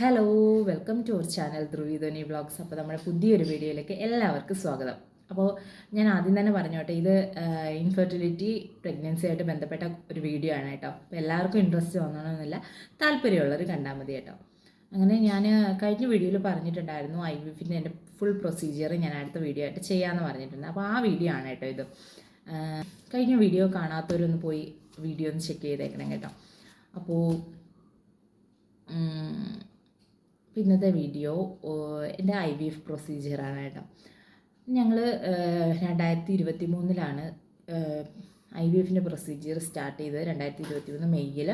Hello, welcome to our channel Dhruvidhoni vlogs. അപ്പോൾ നമ്മുടെ പുതിയൊരു വീഡിയോയിലേക്ക് എല്ലാവർക്കും സ്വാഗതം. അപ്പോൾ ഞാൻ ആദ്യം തന്നെ പറഞ്ഞോട്ടെ, ഇത് ഇൻഫെർട്ടിലിറ്റി പ്രഗ്നൻസി ആയിട്ട് ബന്ധപ്പെട്ട ഒരു വീഡിയോ ആണ് കേട്ടോ. അപ്പോൾ എല്ലാവർക്കും ഇൻട്രസ്റ്റ് തോന്നണമെന്നില്ല, താല്പര്യമുള്ളവർ കണ്ടാൽ മതി കേട്ടോ. അങ്ങനെ ഞാൻ കഴിഞ്ഞ വീഡിയോയിൽ പറഞ്ഞിട്ടുണ്ടായിരുന്നു IVFൻ്റെ എൻ്റെ ഫുൾ പ്രൊസീജിയർ ഞാൻ അടുത്ത വീഡിയോ ആയിട്ട് ചെയ്യാമെന്ന് പറഞ്ഞിട്ടുണ്ട്. അപ്പോൾ ആ വീഡിയോ ആണ് കേട്ടോ ഇത്. കഴിഞ്ഞ വീഡിയോ കാണാത്തവരൊന്ന് പോയി വീഡിയോ ഒന്ന് ചെക്ക് ചെയ്തേക്കണം കേട്ടോ. അപ്പോൾ ഇന്നത്തെ വീഡിയോ എൻ്റെ IVF പ്രൊസീജിയറാണ് കേട്ടോ. ഞങ്ങൾ 2023 IVFൻ്റെ പ്രൊസീജിയർ സ്റ്റാർട്ട് ചെയ്തത് 2023 മെയ്യിൽ.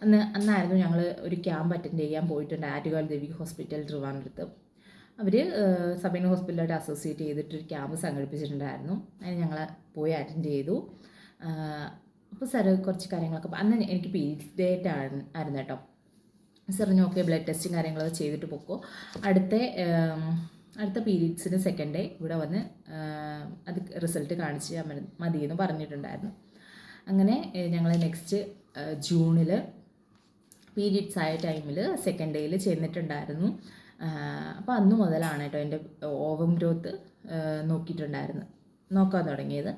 അന്നായിരുന്നു ഞങ്ങൾ ഒരു ക്യാമ്പ് അറ്റൻഡ് ചെയ്യാൻ പോയിട്ടുണ്ട് ആറ്റുകാൽ ദേവി ഹോസ്പിറ്റൽ ട്രിവാൻഡ്രത്ത്. അവർ സബൈന ഹോസ്പിറ്റലായിട്ട് അസോസിയേറ്റ് ചെയ്തിട്ടൊരു ക്യാമ്പ് സംഘടിപ്പിച്ചിട്ടുണ്ടായിരുന്നു. അതിന് ഞങ്ങൾ പോയി അറ്റൻഡ് ചെയ്തു. അപ്പോൾ സാറ് കുറച്ച് കാര്യങ്ങളൊക്കെ അന്ന് എനിക്ക് പീരീഡ്സ് ഡേറ്റ് ആയിരുന്നു കേട്ടോ. സാറിന് ഓക്കെ, ബ്ലഡ് ടെസ്റ്റും കാര്യങ്ങളൊക്കെ ചെയ്തിട്ട് പോക്കോ, അടുത്ത പീരീഡ്സിന് സെക്കൻഡ് ഡേ ഇവിടെ വന്ന് അത് റിസൾട്ട് കാണിച്ച് മതി എന്ന് പറഞ്ഞിട്ടുണ്ടായിരുന്നു. അങ്ങനെ ഞങ്ങൾ നെക്സ്റ്റ് ജൂണിൽ പീരീഡ്സ് ആയ ടൈമിൽ സെക്കൻഡ് ഡേയിൽ ചെന്നിട്ടുണ്ടായിരുന്നു. അപ്പോൾ അന്ന് മുതലാണ് കേട്ടോ എൻ്റെ ഓവം ഗ്രോത്ത് നോക്കാൻ തുടങ്ങിയത്.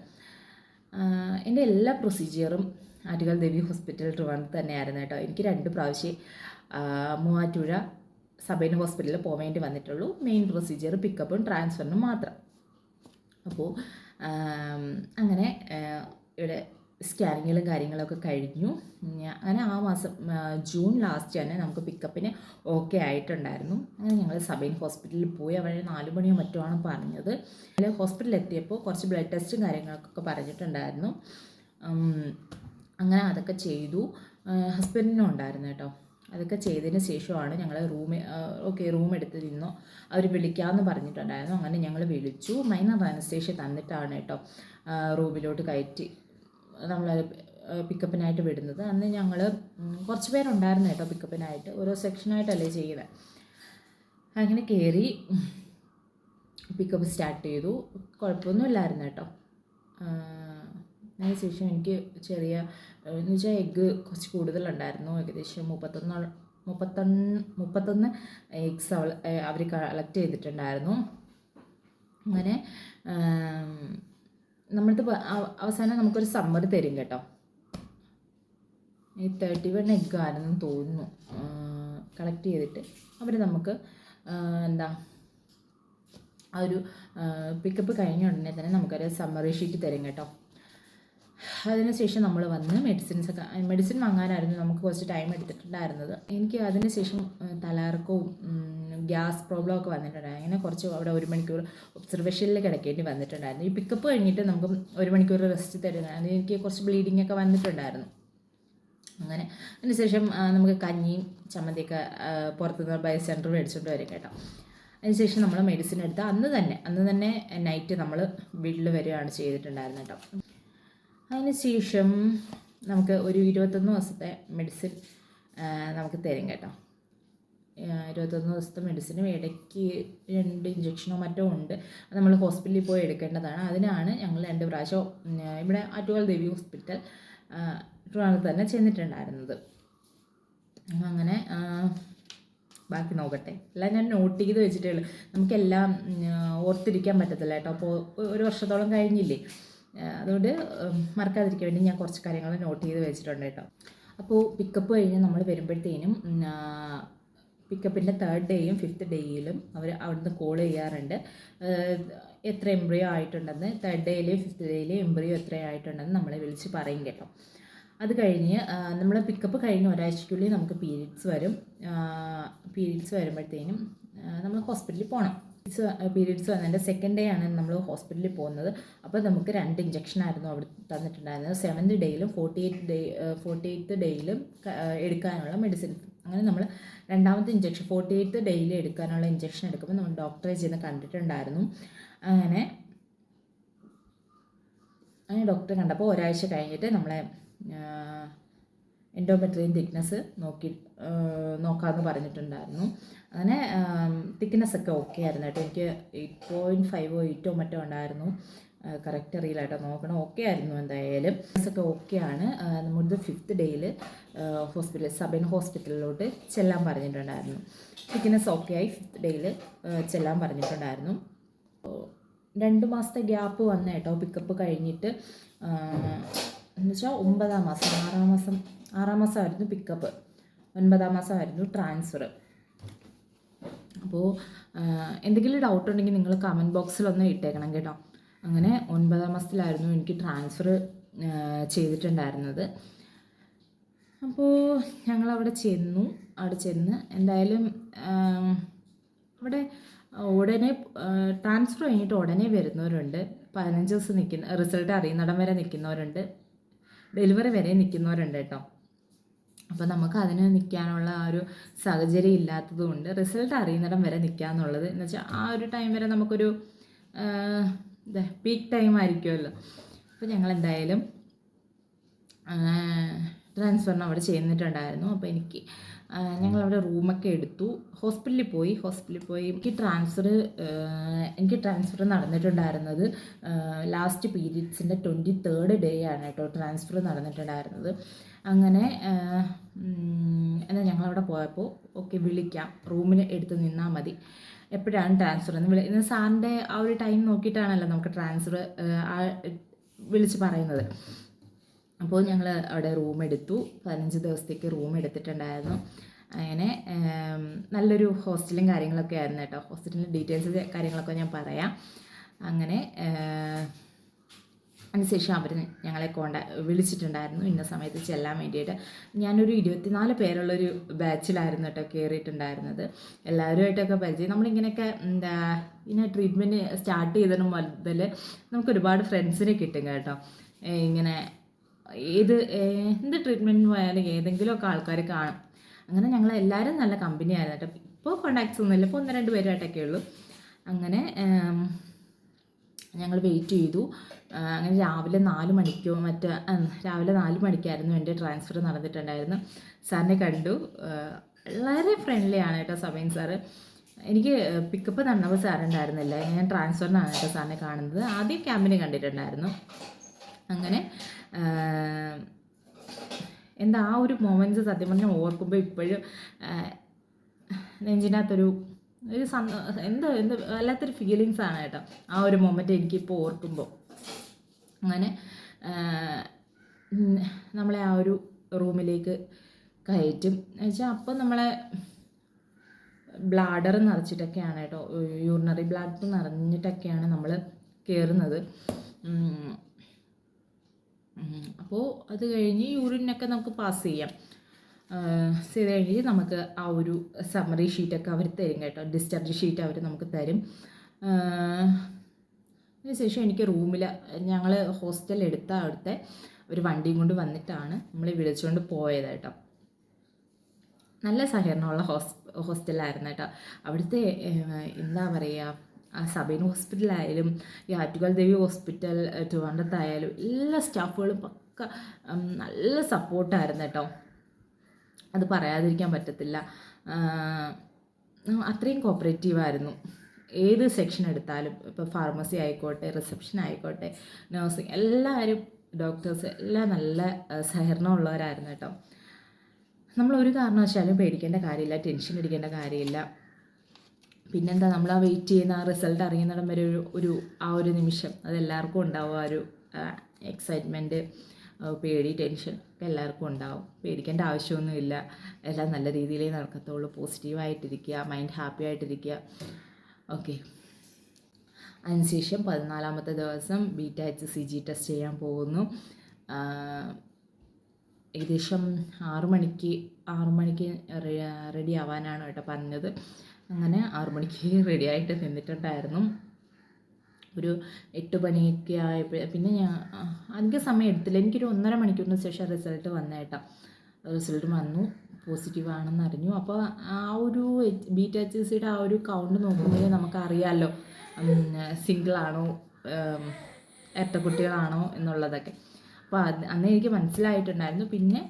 എൻ്റെ എല്ലാ പ്രൊസീജിയറും ആറ്റുകാൽ ദേവി ഹോസ്പിറ്റൽ ട്രിവാൻഡ്രത്ത് തന്നെയായിരുന്നു കേട്ടോ. എനിക്ക് 2 പ്രാവശ്യം മൂവാറ്റുപുഴ സബൈന ഹോസ്പിറ്റലിൽ പോവേണ്ടി വന്നിട്ടുള്ളൂ. മെയിൻ പ്രൊസീജിയർ പിക്കപ്പും ട്രാൻസ്ഫറിനും മാത്രം. അപ്പോൾ അങ്ങനെ ഇവിടെ സ്കാനിങ്ങുകളും കാര്യങ്ങളൊക്കെ കഴിഞ്ഞു. അങ്ങനെ ആ മാസം ജൂൺ ലാസ്റ്റ് തന്നെ നമുക്ക് പിക്കപ്പിന് ഓക്കെ ആയിട്ടുണ്ടായിരുന്നു. അങ്ങനെ ഞങ്ങൾ സബൈൻ ഹോസ്പിറ്റലിൽ പോയി. അവിടെ 4 മണിയോ മറ്റോ ആണ് പറഞ്ഞത്. ഹോസ്പിറ്റലിൽ എത്തിയപ്പോൾ കുറച്ച് ബ്ലഡ് ടെസ്റ്റും കാര്യങ്ങളൊക്കെ പറഞ്ഞിട്ടുണ്ടായിരുന്നു. അങ്ങനെ അതൊക്കെ ചെയ്തു. ഹസ്ബൻഡിനും ഉണ്ടായിരുന്നു കേട്ടോ. അതൊക്കെ ചെയ്തതിന് ശേഷമാണ് ഞങ്ങൾ റൂം എടുത്ത് നിന്നോ അവർ വിളിക്കാമെന്ന് പറഞ്ഞിട്ടുണ്ടായിരുന്നു. അങ്ങനെ ഞങ്ങൾ വിളിച്ചു. മൈനർ അനസ്തേഷ്യ തന്നിട്ടാണ് കേട്ടോ റൂമിലോട്ട് കയറ്റി നമ്മൾ പിക്കപ്പിനായിട്ട് വിടുന്നത്. അന്ന് ഞങ്ങൾ കുറച്ച് പേരുണ്ടായിരുന്നു കേട്ടോ പിക്കപ്പിനായിട്ട്. ഓരോ സെക്ഷനായിട്ടല്ലേ ചെയ്യുന്നത്. അങ്ങനെ കയറി പിക്കപ്പ് സ്റ്റാർട്ട് ചെയ്തു. കുഴപ്പമൊന്നുമില്ലായിരുന്നു കേട്ടോ. അതിനുശേഷം എനിക്ക് എന്ന് വെച്ചാൽ എഗ്ഗ് കുറച്ച് കൂടുതലുണ്ടായിരുന്നു. ഏകദേശം 31 എഗ്സ് അവർ കളക്ട് ചെയ്തിട്ടുണ്ടായിരുന്നു. അങ്ങനെ നമ്മൾക്ക് അവസാനം നമുക്കൊരു സമ്മറി തരും കേട്ടോ. ഈ 31 എഗ്ഗ് ആണെന്ന് തോന്നുന്നു കളക്ട് ചെയ്തിട്ട് അവർ നമുക്ക് ആ ഒരു പിക്കപ്പ് കഴിഞ്ഞ ഉടനെ തന്നെ നമുക്കൊരു സമ്മറി ഷീറ്റ് തരും കേട്ടോ. അതിനുശേഷം നമ്മൾ വന്ന് മെഡിസിൻ വാങ്ങാനായിരുന്നു നമുക്ക് കുറച്ച് ടൈം എടുത്തിട്ടുണ്ടായിരുന്നത്. എനിക്ക് അതിനുശേഷം തലകറക്കവും ഗ്യാസ് പ്രോബ്ലം ഒക്കെ വന്നിട്ടുണ്ടായിരുന്നു. അങ്ങനെ കുറച്ച് അവിടെ 1 മണിക്കൂർ ഒബ്സർവേഷനിൽ കിടക്കേണ്ടി വന്നിട്ടുണ്ടായിരുന്നു. ഈ പിക്കപ്പ് കഴിഞ്ഞിട്ട് നമുക്ക് 1 മണിക്കൂർ റെസ്റ്റ് തരുന്നത്. എനിക്ക് കുറച്ച് ബ്ലീഡിങ് ഒക്കെ വന്നിട്ടുണ്ടായിരുന്നു. അങ്ങനെ അതിനുശേഷം നമുക്ക് കഞ്ഞിയും ചമ്മന്തിയൊക്കെ പുറത്തുനിന്ന് ബൈ സെൻറ്റർ മേടിച്ചുകൊണ്ട് വരും കേട്ടോ. അതിനുശേഷം നമ്മൾ മെഡിസിൻ എടുത്ത് അന്ന് തന്നെ നൈറ്റ് നമ്മൾ വീട്ടിൽ വരികയാണ് ചെയ്തിട്ടുണ്ടായിരുന്നത് കേട്ടോ. അതിനുശേഷം നമുക്ക് ഒരു 21 ദിവസത്തെ മെഡിസിൻ നമുക്ക് തരും കേട്ടോ. 21 ദിവസത്തെ മെഡിസിനും ഇടയ്ക്ക് 2 ഇഞ്ചക്ഷനോ മറ്റോ ഉണ്ട്. അത് നമ്മൾ ഹോസ്പിറ്റലിൽ പോയി എടുക്കേണ്ടതാണ്. അതിനാണ് ഞങ്ങൾ 2 പ്രാവശ്യം ഇവിടെ ആറ്റുകാൽ ദേവി ഹോസ്പിറ്റൽ ട്രിവാൻഡ്രത്ത് തന്നെ ചെന്നിട്ടുണ്ടായിരുന്നത്. അങ്ങനെ ബാക്കി നോക്കട്ടെ. എല്ലാം ഞാൻ നോട്ട് ചെയ്ത് വെച്ചിട്ടേ ഉള്ളൂ. നമുക്കെല്ലാം ഓർത്തിരിക്കാൻ പറ്റത്തില്ല കേട്ടോ. അപ്പോൾ 1 വർഷത്തോളം കഴിഞ്ഞില്ലേ, അതുകൊണ്ട് മറക്കാതിരിക്കാൻ വേണ്ടി ഞാൻ കുറച്ച് കാര്യങ്ങൾ നോട്ട് ചെയ്ത് വെച്ചിട്ടുണ്ട് കേട്ടോ. അപ്പോൾ പിക്കപ്പ് കഴിഞ്ഞ് നമ്മൾ വരുമ്പോഴത്തേനും പിക്കപ്പിൻ്റെ 3rd ഡേയും 5th ഡേയിലും അവർ അവിടുന്ന് കോൾ ചെയ്യാറുണ്ട് എത്ര എംബ്രിയോ ആയിട്ടുണ്ടെന്ന്. 3rd ഡേയിലെയും 5th ഡേയിലെയും എംബ്രിയോ എത്ര ആയിട്ടുണ്ടെന്ന് നമ്മളെ വിളിച്ച് പറയും കേട്ടോ. അത് കഴിഞ്ഞ് നമ്മൾ പിക്കപ്പ് കഴിഞ്ഞ് ഒരാഴ്ചയ്ക്കുള്ളിൽ നമുക്ക് പീരീഡ്സ് വരും. പീരീഡ്സ് വരുമ്പോഴത്തേനും നമ്മൾ ഹോസ്പിറ്റലിൽ പോകണം. പീരീഡ്സ് വന്നതിൻ്റെ 2nd ഡേ ആണ് നമ്മൾ ഹോസ്പിറ്റലിൽ പോകുന്നത്. അപ്പോൾ നമുക്ക് 2 ഇഞ്ചക്ഷനായിരുന്നു അവിടെ തന്നിട്ടുണ്ടായിരുന്നത്. 7th ഡേയിലും 48th ഡേയിലും എടുക്കാനുള്ള മെഡിസിൻ. അങ്ങനെ നമ്മൾ 2ാമത്തെ ഇഞ്ചക്ഷൻ 48th ഡേയിൽ എടുക്കാനുള്ള ഇഞ്ചക്ഷൻ എടുക്കുമ്പോൾ നമ്മൾ ഡോക്ടറെ ചെന്ന് കണ്ടിട്ടുണ്ടായിരുന്നു. അങ്ങനെ ഡോക്ടറെ കണ്ടപ്പോൾ ഒരാഴ്ച കഴിഞ്ഞിട്ട് നമ്മളെ എൻഡോമെട്രിയം തിക്നെസ് നോക്കാമെന്ന് പറഞ്ഞിട്ടുണ്ടായിരുന്നു. അങ്ങനെ തിക്നെസ്സൊക്കെ ഓക്കെ ആയിരുന്നു കേട്ടോ. എനിക്ക് 8.5 8 മറ്റോ ഉണ്ടായിരുന്നു. കറക്റ്റ് അറിയില്ല കേട്ടോ, നോക്കണം. ഓക്കെ ആയിരുന്നു എന്തായാലും. ഒക്കെ ഓക്കെയാണ്. നമ്മുടെ 5th ഡേയിൽ സബൈൻ ഹോസ്പിറ്റലിലോട്ട് ചെല്ലാൻ പറഞ്ഞിട്ടുണ്ടായിരുന്നു. തിക്നെസ് ഓക്കെ ആയി 5th ഡേയിൽ ചെല്ലാൻ പറഞ്ഞിട്ടുണ്ടായിരുന്നു. 2 മാസത്തെ ഗ്യാപ്പ് വന്ന കേട്ടോ പിക്കപ്പ് കഴിഞ്ഞിട്ട്. എന്നുവെച്ചാൽ 9ാം മാസം 6ാം മാസമായിരുന്നു പിക്കപ്പ്, 9ാം മാസമായിരുന്നു ട്രാൻസ്ഫർ. അപ്പോൾ എന്തെങ്കിലും ഡൗട്ട് ഉണ്ടെങ്കിൽ നിങ്ങൾ കമൻറ്റ് ബോക്സിലൊന്ന് ഇട്ടേക്കണം കേട്ടോ. അങ്ങനെ 9ാം മാസത്തിലായിരുന്നു എനിക്ക് ട്രാൻസ്ഫർ ചെയ്തിട്ടുണ്ടായിരുന്നത്. അപ്പോൾ ഞങ്ങളവിടെ ചെന്ന് എന്തായാലും അവിടെ ഉടനെ ട്രാൻസ്ഫർ കഴിഞ്ഞിട്ട് ഉടനെ വരുന്നവരുണ്ട്, 15 ദിവസം റിസൾട്ട് അറിയുന്നിടം വരെ നിൽക്കുന്നവരുണ്ട്, ഡെലിവറി വരെ നിൽക്കുന്നവരുണ്ട് കേട്ടോ. അപ്പോൾ നമുക്ക് അതിന് നിൽക്കാനുള്ള ആ ഒരു സാഹചര്യം ഇല്ലാത്തത് കൊണ്ട് റിസൾട്ട് അറിയുന്നിടം വരെ നിൽക്കുക എന്നുള്ളത് എന്ന് വെച്ചാൽ ആ ഒരു ടൈം വരെ നമുക്കൊരു പീക്ക് ടൈം ആയിരിക്കുമല്ലോ. അപ്പോൾ ഞങ്ങൾ എന്തായാലും ട്രാൻസ്ഫറിന് അവിടെ ചെയ്യുന്നിട്ടുണ്ടായിരുന്നു. അപ്പോൾ ഞങ്ങളവിടെ റൂമൊക്കെ എടുത്തു, ഹോസ്പിറ്റലിൽ പോയി എനിക്ക് ട്രാൻസ്ഫർ നടന്നിട്ടുണ്ടായിരുന്നത് ലാസ്റ്റ് പീരീഡ്സിൻ്റെ 23rd ഡേ ആണ് കേട്ടോ ട്രാൻസ്ഫർ നടന്നിട്ടുണ്ടായിരുന്നത്. അങ്ങനെ എന്നാൽ ഞങ്ങളവിടെ പോയപ്പോൾ ഓക്കെ വിളിക്കാം, റൂമിന് എടുത്ത് നിന്നാൽ മതി, എപ്പോഴാണ് ട്രാൻസ്ഫർ എന്ന് ഇന്ന് സാറിൻ്റെ ആ ഒരു ടൈം നോക്കിയിട്ടാണല്ലോ നമുക്ക് ട്രാൻസ്ഫർ വിളിച്ച് പറയുന്നത്. അപ്പോൾ ഞങ്ങൾ അവിടെ റൂം എടുത്തു, 15 ദിവസത്തേക്ക് റൂം എടുത്തിട്ടുണ്ടായിരുന്നു. അങ്ങനെ നല്ലൊരു ഹോസ്റ്റലും കാര്യങ്ങളൊക്കെ ആയിരുന്നു കേട്ടോ. ഹോസ്റ്റലിൻ്റെ ഡീറ്റെയിൽസ് കാര്യങ്ങളൊക്കെ ഞാൻ പറയാം. അങ്ങനെ അതിനുശേഷം അവർ ഞങ്ങളെ വിളിച്ചിട്ടുണ്ടായിരുന്നു ഇന്ന സമയത്ത് ചെല്ലാൻ വേണ്ടിയിട്ട്. ഞാനൊരു 24 പേരുള്ളൊരു ബാച്ചിലായിരുന്നു കേട്ടോ കയറിയിട്ടുണ്ടായിരുന്നത്. എല്ലാവരുമായിട്ടൊക്കെ പരിചയം, നമ്മളിങ്ങനെയൊക്കെ ഇങ്ങനെ ട്രീറ്റ്മെൻറ്റ് സ്റ്റാർട്ട് ചെയ്തതിന് മുതൽ നമുക്ക് ഒരുപാട് ഫ്രണ്ട്സിനെ കിട്ടും കേട്ടോ. ഇങ്ങനെ എന്ത് ട്രീറ്റ്മെൻറ്റിന് പോയാലും ഏതെങ്കിലുമൊക്കെ ആൾക്കാർ കാണും. അങ്ങനെ ഞങ്ങളെല്ലാവരും നല്ല കമ്പനി ആയിരുന്നു കേട്ടോ. ഇപ്പോൾ കോണ്ടാക്ട്സ് ഒന്നുമില്ല, ഇപ്പോൾ 1-2 പേരായിട്ടൊക്കെ ഉള്ളൂ. അങ്ങനെ ഞങ്ങൾ വെയിറ്റ് ചെയ്തു. അങ്ങനെ രാവിലെ 4 മണിക്കായിരുന്നു എൻ്റെ ട്രാൻസ്ഫർ നടന്നിട്ടുണ്ടായിരുന്നു. സാറിനെ കണ്ടു, വളരെ ഫ്രണ്ട്ലിയാണ് കേട്ടോ സബൈൻ സാറ്. എനിക്ക് പിക്കപ്പ് നടന്നപ്പോൾ സാറുണ്ടായിരുന്നില്ല, ഞാൻ ട്രാൻസ്ഫറിനാണ് കേട്ടോ സാറിനെ കാണുന്നത്. ആദ്യം ക്യാമ്പിന് കണ്ടിട്ടുണ്ടായിരുന്നു. അങ്ങനെ എന്താ ആ ഒരു മൊമെൻറ്റ്സ് സത്യം പറഞ്ഞാൽ ഓർക്കുമ്പോൾ ഇപ്പോഴും നെഞ്ചിനകത്തൊരു എന്ത് വല്ലാത്തൊരു ഫീലിങ്സാണ് കേട്ടോ ആ ഒരു മൊമെൻറ്റ് എനിക്കിപ്പോൾ ഓർക്കുമ്പോൾ. അങ്ങനെ നമ്മളെ ആ ഒരു റൂമിലേക്ക് കയറ്റും എന്ന് വെച്ചാൽ അപ്പോൾ നമ്മളെ ബ്ലാഡർ നിറച്ചിട്ടൊക്കെയാണ് കേട്ടോ, യൂറിനറി ബ്ലാഡർ നിറഞ്ഞിട്ടൊക്കെയാണ് നമ്മൾ കയറുന്നത്. അപ്പോൾ അത് കഴിഞ്ഞ് യൂറിനൊക്കെ നമുക്ക് പാസ് ചെയ്യാം. ചെയ്ത് കഴിഞ്ഞ് നമുക്ക് ആ ഒരു സമ്മറി ഷീറ്റൊക്കെ അവർ തരും കേട്ടോ, ഡിസ്ചാർജ് ഷീറ്റ് അവർ നമുക്ക് തരും. അതിനുശേഷം എനിക്ക് റൂമിൽ ഞങ്ങൾ ഹോസ്റ്റൽ അവിടുത്തെ ഒരു വണ്ടിയും കൊണ്ട് വന്നിട്ടാണ് നമ്മൾ വിളിച്ചുകൊണ്ട് പോയത് കേട്ടോ. നല്ല സഹകരണമുള്ള ഹോസ്റ്റലായിരുന്നു കേട്ടോ. അവിടുത്തെ എന്താ പറയുക, സബൈൻ ഹോസ്പിറ്റലായാലും ഈ ആറ്റുകാൽ ദേവി ഹോസ്പിറ്റൽ ട്രിവാൻഡ്രത്തായാലും എല്ലാ സ്റ്റാഫുകളും പക്ക നല്ല സപ്പോർട്ടായിരുന്നു കേട്ടോ. അത് പറയാതിരിക്കാൻ പറ്റത്തില്ല. അത്രയും കോപ്പറേറ്റീവായിരുന്നു. ഏത് സെക്ഷൻ എടുത്താലും, ഇപ്പോൾ ഫാർമസി ആയിക്കോട്ടെ, റിസപ്ഷൻ ആയിക്കോട്ടെ, നഴ്സിംഗ്, എല്ലാവരും ഡോക്ടേഴ്സ് എല്ലാം നല്ല സഹകരണമുള്ളവരായിരുന്നു കേട്ടോ. നമ്മളൊരു കാരണവശാലും പേടിക്കേണ്ട കാര്യമില്ല, ടെൻഷൻ അടിക്കേണ്ട കാര്യമില്ല. പിന്നെന്താ, നമ്മൾ ആ വെയിറ്റ് ചെയ്യുന്ന ആ റിസൾട്ട് അറിയുന്നിടം വരെ ആ ഒരു നിമിഷം അതെല്ലാവർക്കും ഉണ്ടാവും. ആ ഒരു എക്സൈറ്റ്മെൻറ്റ്, പേടി, ടെൻഷൻ ഒക്കെ എല്ലാവർക്കും ഉണ്ടാവും. പേടിക്കേണ്ട ആവശ്യമൊന്നുമില്ല, എല്ലാം നല്ല രീതിയിലേ നടക്കത്തുള്ളൂ. പോസിറ്റീവായിട്ടിരിക്കുക, മൈൻഡ് ഹാപ്പി ആയിട്ടിരിക്കുക. ഓക്കെ. അതിനുശേഷം 14ാമത്തെ ദിവസം BETA-HCG ടെസ്റ്റ് ചെയ്യാൻ പോകുന്നു. ഏകദേശം 6 മണിക്ക് റെഡി ആവാനാണ് കേട്ടോ പറഞ്ഞത്. അങ്ങനെ 6 മണിക്ക് റെഡി ആയിട്ട് നിന്നിട്ടുണ്ടായിരുന്നു. ഒരു 8 മണിയൊക്കെ ആയപ്പോൾ പിന്നെ ഞാൻ അധികം സമയം എടുത്തില്ല, എനിക്കൊരു 1.5 മണിക്കൂറിന് ശേഷം റിസൾട്ട് വന്നേട്ടാ. റിസൾട്ട് വന്നു, പോസിറ്റീവാണെന്ന് അറിഞ്ഞു. അപ്പോൾ ആ ഒരു BETA-HCGയുടെ ആ ഒരു കൗണ്ട് നോക്കുമ്പോൾ നമുക്കറിയാമല്ലോ സിംഗിളാണോ ഇരട്ടക്കുട്ടികളാണോ എന്നുള്ളതൊക്കെ. അപ്പോൾ അന്ന് എനിക്ക് മനസ്സിലായിട്ടുണ്ടായിരുന്നു. പിന്നെ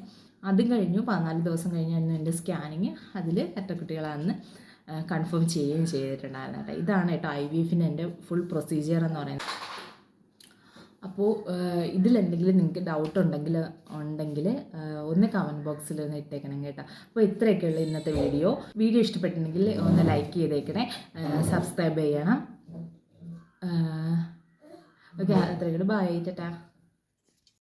അതും കഴിഞ്ഞു, 14 ദിവസം കഴിഞ്ഞായിരുന്നു എൻ്റെ സ്കാനിങ്. അതിൽ ഇരട്ടക്കുട്ടികളാണെന്ന് കൺഫേം ചെയ്യുകയും ചെയ്തിട്ടുണ്ടായിരുന്നു കേട്ടോ. ഇതാണ് കേട്ടോ IVF-ന് എൻ്റെ ഫുൾ പ്രൊസീജിയർ എന്ന് പറയുന്നത്. അപ്പോൾ ഇതിലെന്തെങ്കിലും നിങ്ങൾക്ക് ഡൗട്ട് ഉണ്ടെങ്കിൽ ഒന്ന് കമൻറ്റ് ബോക്സിൽ ഒന്ന് ഇട്ടേക്കണം കേട്ടോ. അപ്പോൾ ഇത്രയൊക്കെയുള്ള ഇന്നത്തെ വീഡിയോ ഇഷ്ടപ്പെട്ടിട്ടുണ്ടെങ്കിൽ ഒന്ന് ലൈക്ക് ചെയ്തേക്കണേ, സബ്സ്ക്രൈബ് ചെയ്യണം. ഓക്കെ, അത്രയൊക്കെ. ബൈ, ടാറ്റാ.